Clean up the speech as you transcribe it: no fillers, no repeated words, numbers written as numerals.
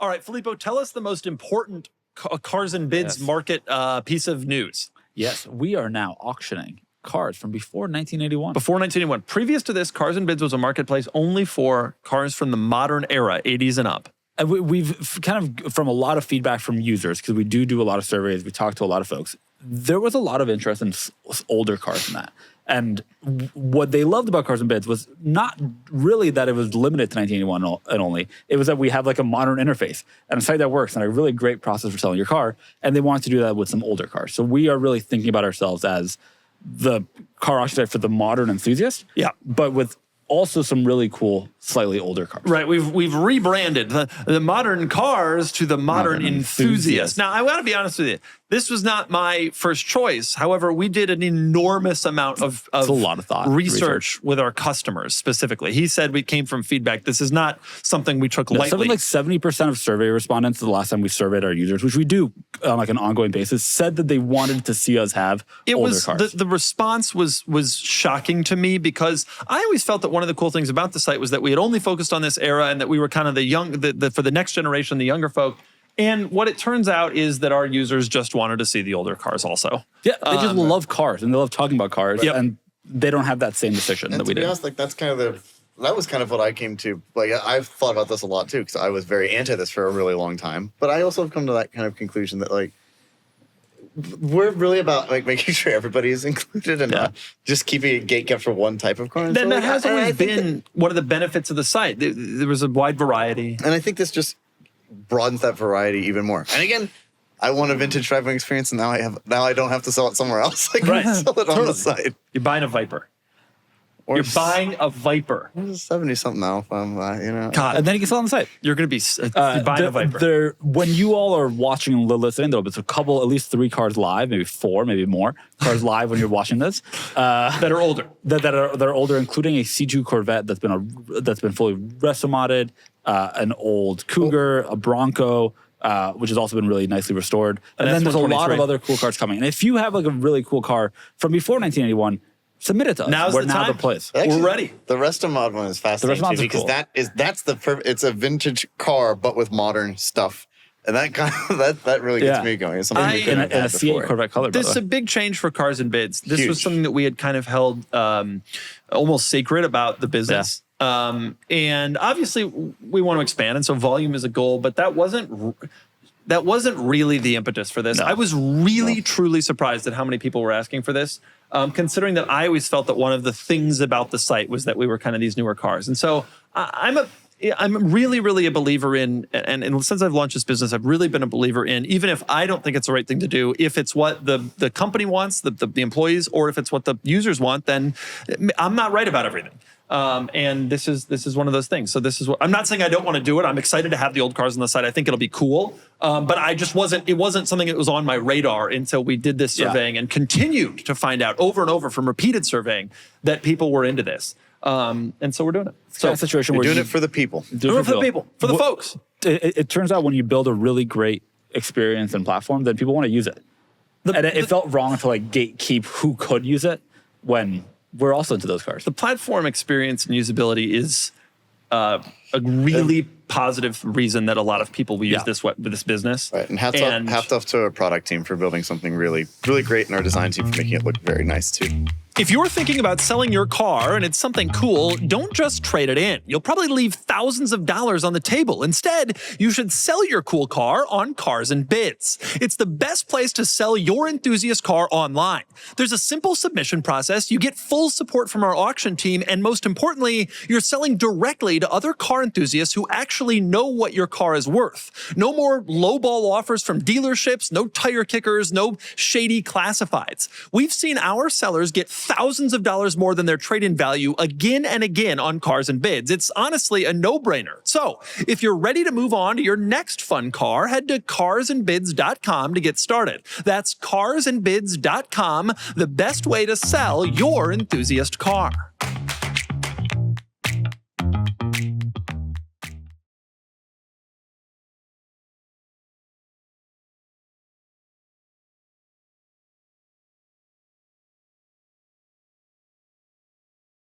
All right, Filippo, tell us the most important Cars and Bids market piece of news. Yes, we are now auctioning cars from before 1981. Before 1981. Previous to this, Cars and Bids was a marketplace only for cars from the modern era, 80s and up. And we've kind of, from a lot of feedback from users, because we do a lot of surveys, we talk to a lot of folks, there was a lot of interest in older cars in that. And what they loved about Cars and Bids was not really that it was limited to 1981 and only. It was that we have like a modern interface and a site that works and a really great process for selling your car. And they wanted to do that with some older cars. So we are really thinking about ourselves as the car auction site for the modern enthusiast. Yeah. But with also some really cool, slightly older cars. Right, we've rebranded the modern cars to the modern enthusiast. Now, I want to be honest with you. This was not my first choice. However, we did an enormous amount of a lot of thought, research with our customers specifically. He said we came from feedback. This is not something we took lightly. Something like 70% of survey respondents the last time we surveyed our users, which we do on like an ongoing basis, said that they wanted to see us have older cars. The response was shocking to me because I always felt that one of the cool things about the site was that we had only focused on this era and that we were kind of for the next generation, the younger folk. And what it turns out is that our users just wanted to see the older cars also. Yeah, they just love cars and they love talking about cars. Yep. And they don't have that same decision that we did. To be honest, like that's kind of that was kind of what I came to. Like I've thought about this a lot too because I was very anti this for a really long time. But I also have come to that kind of conclusion that like we're really about like making sure everybody is included and not just keeping it gatekept for one type of car. Then that has always been one of the benefits of the site. There was a wide variety. And I think this just broadens that variety even more. And again, I want a vintage driving experience, and now I don't have to sell it somewhere else. I can sell it on the site. You're buying a Viper. Or you're buying a Viper. 70-something now, if I'm, God, and then you can sell on the site. You're going to be buying a Viper. When you all are watching and listening, there'll be at least 3 cars live, maybe 4, maybe more cars live when you're watching this that are older. That are older, including a C2 Corvette that's been fully resto modded, an old Cougar, a Bronco. Which has also been really nicely restored. And then there's a lot of other cool cars coming. And if you have like a really cool car from before 1981, submit it to us. Now's the time. The place. Actually, we're ready. The resto mod one is fascinating too, because cool. it's a vintage car but with modern stuff. And that kind of, that really gets me going. It's something we couldn't have had a C8 Corvette color. This is a big change for Cars and Bids. This was something that we had kind of held almost sacred about the business. And obviously we want to expand, and so volume is a goal, but that wasn't really the impetus for this. No. I was really, truly surprised at how many people were asking for this, considering that I always felt that one of the things about the site was that we were kind of these newer cars. And so I'm really, really a believer in, and since I've launched this business, I've really been a believer in, even if I don't think it's the right thing to do, if it's what the company wants, the employees, or if it's what the users want, then I'm not right about everything. And this is one of those things. So this is what I'm not saying I don't want to do it. I'm excited to have the old cars on the site. I think it'll be cool. But it wasn't something that was on my radar until we did this surveying and continued to find out over and over from repeated surveying that people were into this. And so we're doing it. So a situation we're where doing it for the people. Doing it for the people, for the folks. It turns out when you build a really great experience and platform, then people want to use it. And it felt wrong to like gatekeep who could use it when we're also into those cars. The platform experience and usability is a really positive reason that a lot of people will use this business. Right, and hats off to our product team for building something really, really great, and our design team for making it look very nice too. If you're thinking about selling your car and it's something cool, don't just trade it in. You'll probably leave thousands of dollars on the table. Instead, you should sell your cool car on Cars and Bids. It's the best place to sell your enthusiast car online. There's a simple submission process, you get full support from our auction team, and most importantly, you're selling directly to other car enthusiasts who actually know what your car is worth. No more lowball offers from dealerships, no tire kickers, no shady classifieds. We've seen our sellers get thousands of dollars more than their trade-in value again and again on Cars and Bids. It's honestly a no-brainer. So if you're ready to move on to your next fun car, head to carsandbids.com to get started. That's carsandbids.com, the best way to sell your enthusiast car.